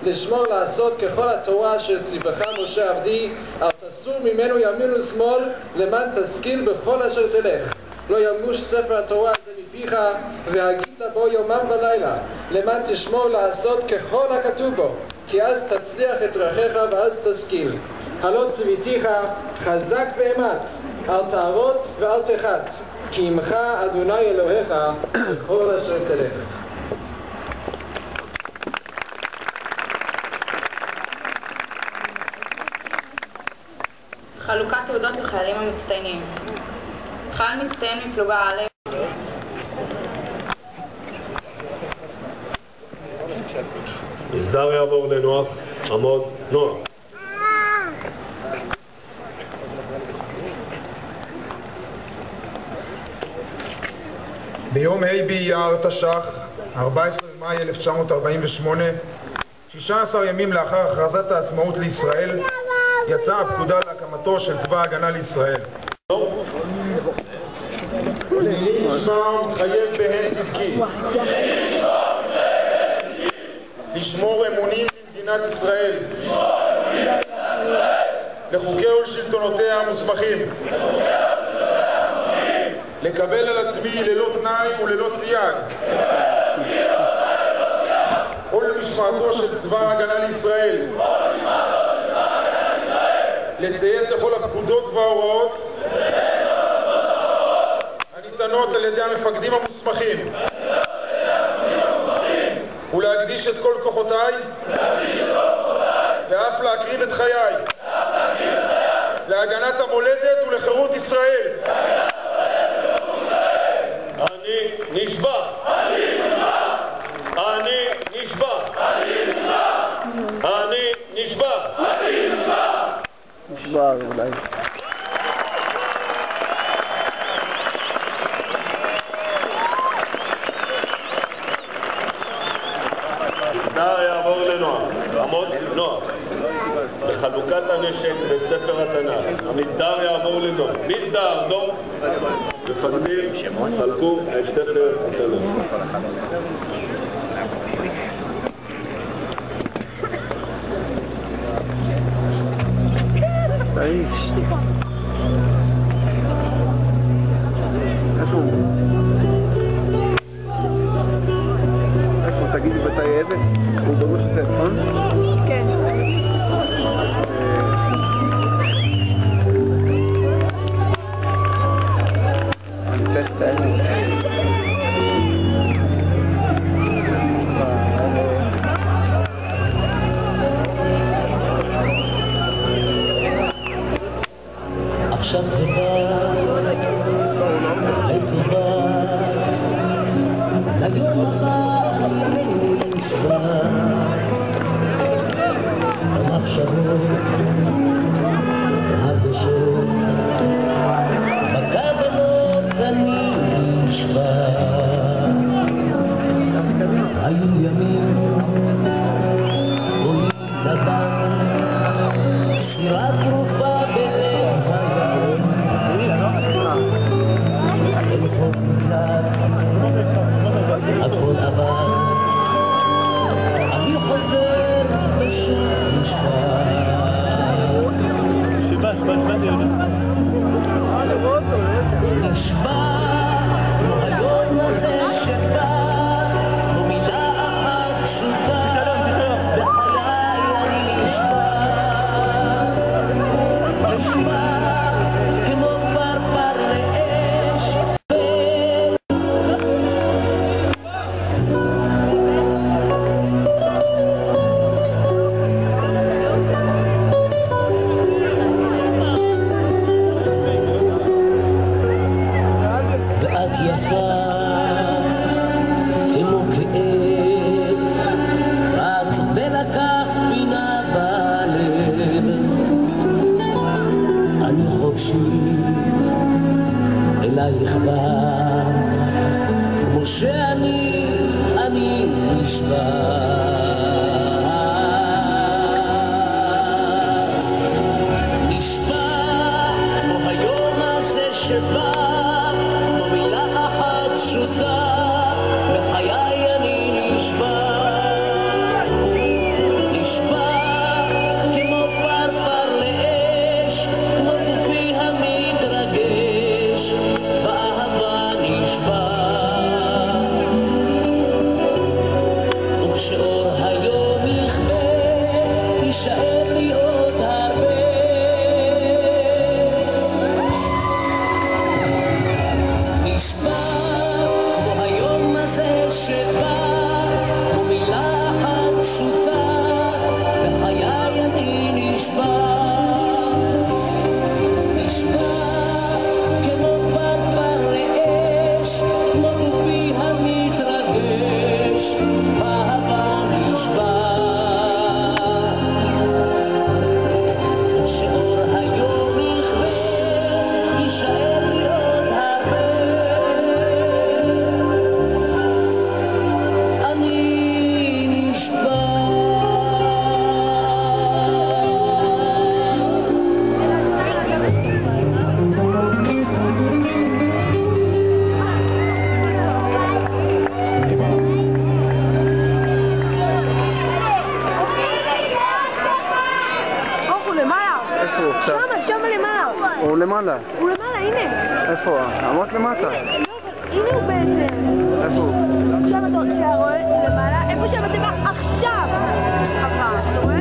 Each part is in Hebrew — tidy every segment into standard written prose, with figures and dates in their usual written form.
לשמור לעשות ככל התורה אשר ציווך משה עבדי, אל תסור ממנו ימין ושמאל, למען תשכיל בכל אשר תלך. לא ימוש ספר התורה הזה מפיך, והגית בו יומם ולילה, למען תשמור לעשות ככל הכתוב בו, כי אז תצליח את דרכיך ואז תשכיל. הלא ציוויתיך חזק ואמץ, אל תערוץ ואל תחת, כי עמך אדוני אלוהיך בכל אשר תלך. חלוקת תעודות לחיילים המצטיינים. חייל מצטיין מפלוגה א' מסדר יעבור לנוח, עמוד נוח. ביום ה' באייר תש"ח, 14 במאי 1948, 16 ימים לאחר הכרזת העצמאות לישראל, יצאה הפקודה להקמתו של צבא ההגנה לישראל. אני נשבע מתחייב בהן צדקי לשמור אמונים למדינת ישראל, לחוקיה ולשלטונותיה המוסמכים, לקבל על עצמי ללא תנאי וללא סייג ולמשמעתו של צבא ההגנה לישראל, לציית לכל הפקודות וההוראות הניתנות על ידי המפקדים המוסמכים, ולהקדיש את כל כוחותיי ואף להקריב את חיי להגנת המולדת ולחירות ישראל. אני נשבע. אני נשבע. אני נשבע. נשבע אולי. מסדר יעבור לנוח, עמוד נוח. בחלוקת הנשק בספר התנ"ך, המסדר יעבור לנוח. מסדר, דום. מפקדים חלקו את ספר התנ"ך. איפה תגידי בתי עבד? הוא בראש את נכון? כן. אני צריך את העבד. למעלה. הוא למעלה, הנה. איפה? עמוד למטה. לא, הנה הוא בעצם. איפה הוא? עכשיו אתה רואה למעלה, איפה שהמצלמה עכשיו. אבל, אתה רואה?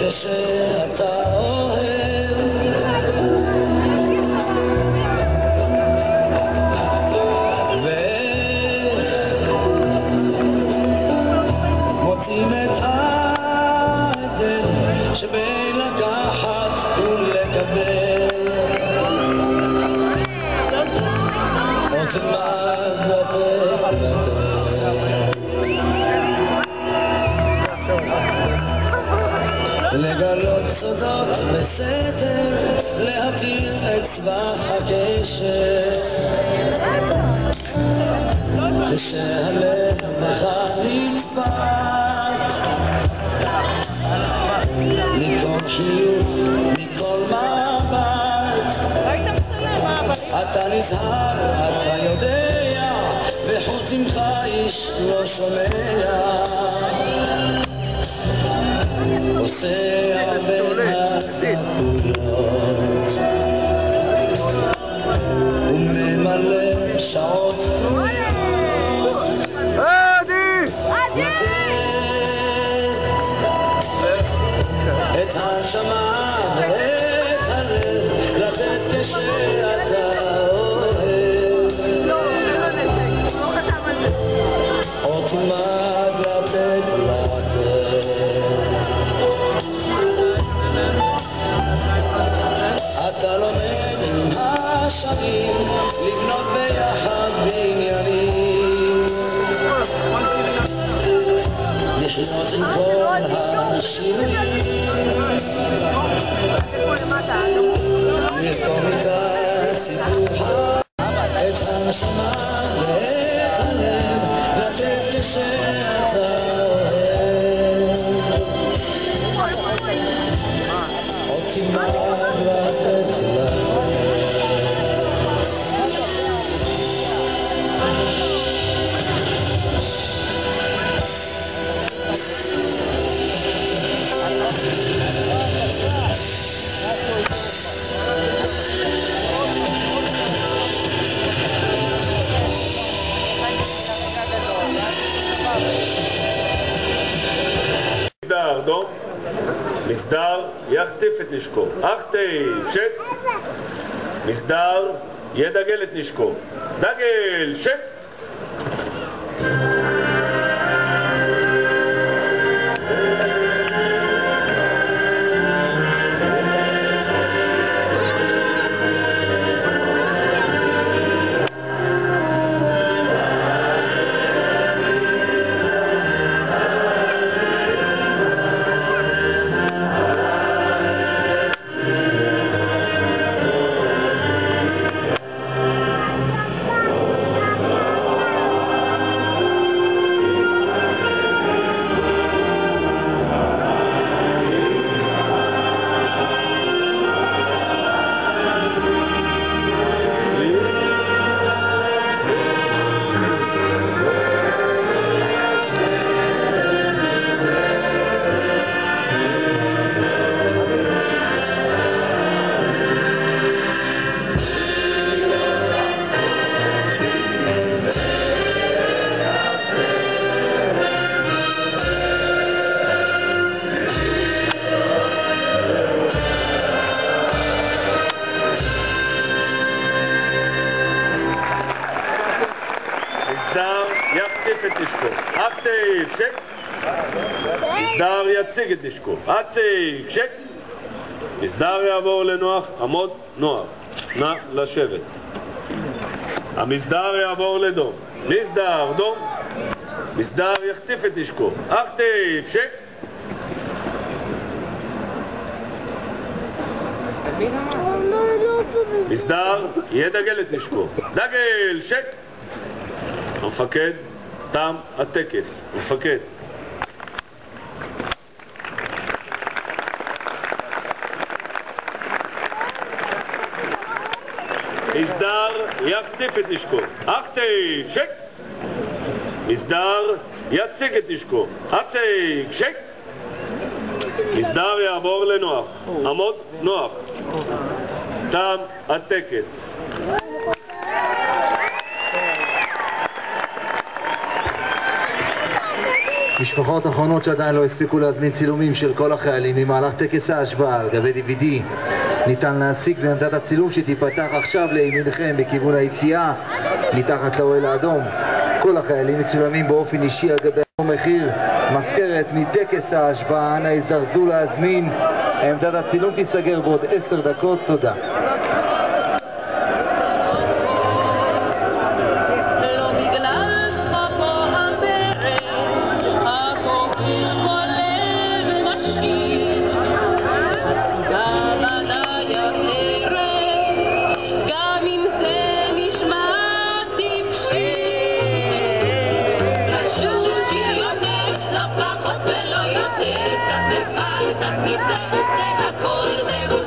כשאתה אוהב ומוצאים את ההבדל שבין לקחת ולקבל רוצים אז לתת לגלות סודות בסתר, להכיר את צבח הקשר כשהלב בך נדפק מכל חיוך, מכל מבט אתה נזהר, אתה יודע וחוץ ממך איש לא שומע עושה בין החפויות וממלא שעות את הנשמה ואת הלב לתת כשאתה אוהב עוד תלמד לתת אתה לומד עם השנים לבנות ביחד בניינים לחיות עם כל השירים לרתום איתה סיפורך את הנשמה ואת הלב לתת כשאתה אוהב עוד תלמד לתת מסדר, דום, מסדר, יחטיף את נשקו, אחטיף, שק, מסדר, ידגל את נשקו, דגל, שק מסדר יחטיף את נשקו, אחטיף, שק מסדר יציג את נשקו, הציג, שק מסדר יעבור לנוח, עמוד, נוח, נא לשבת המסדר יעבור לדום, מסדר, דום מסדר יחטיף את נשקו, אחטיף, שק מסדר ידגל את נשקו, דגל, שק המפקד, תם הטקס, המפקד מסדר יחטיף את נשקו. אחתי, שק. מסדר יציג את נשקו. אחתי, שק. מסדר יעבור לנוח. עמוד נוח. תם הטקס. משפחות אחרונות שעדיין לא הספיקו להזמין צילומים של כל החיילים ממהלך טקס ההשבעה על גבי DVD ניתן להשיג בעמדת הצילום שתיפתח עכשיו לימינכם בכיוון היציאה מתחת לאוהל האדום. כל החיילים מצולמים באופן אישי על גבי מחיר מזכרת מטקס ההשבעה. אנא הזדרזו להזמין, עמדת הצילום תיסגר בעוד 10 דקות. תודה. הכל